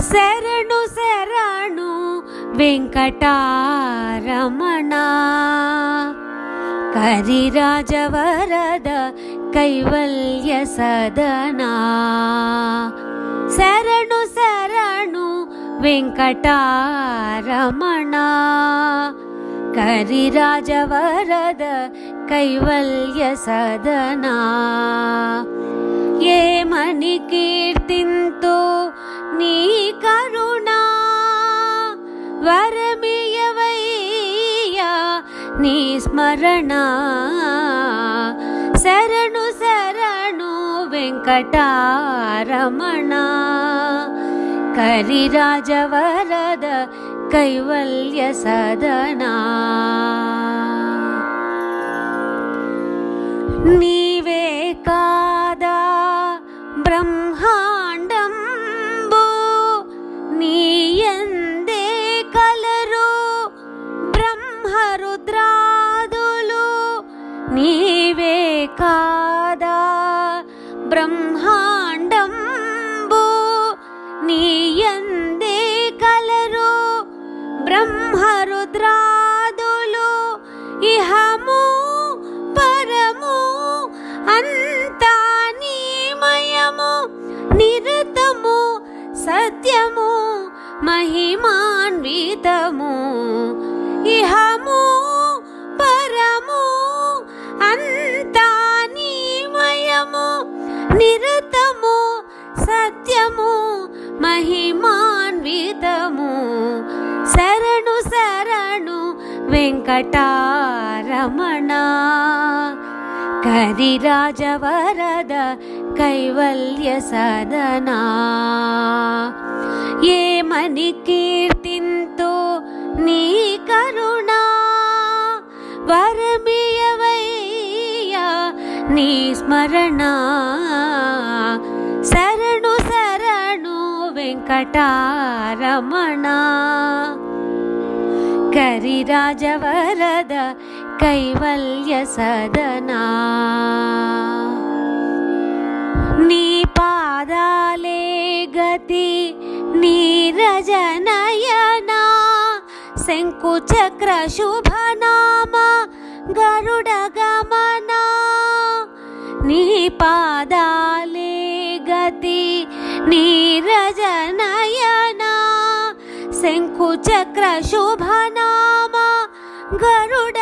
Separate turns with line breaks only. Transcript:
శరణు శరణు వెంకటారమణ కరిరాజవరద కైవల్య సదనా శరణు శరణు వెంకటారమణ కరిరాజవరద కైవల్య సదనా ఏమని కీర్తింతు నీ కరుణా వరమియవయ్యా నీ స్మరణ శరణు శరణు వెంకటారమణ కరిరాజవరద కైవల్య సదనా నీవే కాదా బ్రహ్మాండంబు నీయందే కలరు బ్రహ్మరుద్రాదులు నీవే కాదా బ్రహ్మాండంబు నీయందే కలరు బ్రహ్మరుద్రాదులు ఇహము పరము అంతా నీమయము నిరతము సత్యము మహిమాన్వితము ఇహము పరము అంతా నీమయము నిరతము సత్యము మహిమాన్వితము శరణు శరణు వెంకటారమణ కరిరాజవరద కైవల్య సదనా ఏమని కీర్తింతు నీ కరుణా వరమియవయ్యా నీ స్మరణ శరణు శరణు వెంకటారమణ కరిరాజవరద కైవల్య సదనా నీ పాదాలే గతి నీరజనయనా శంకుచక్ర శుభనామ గరుడ గమనా నీ పాదాలే గతి నీరజనయనా శంకుచక్ర శుభనామ గరుడ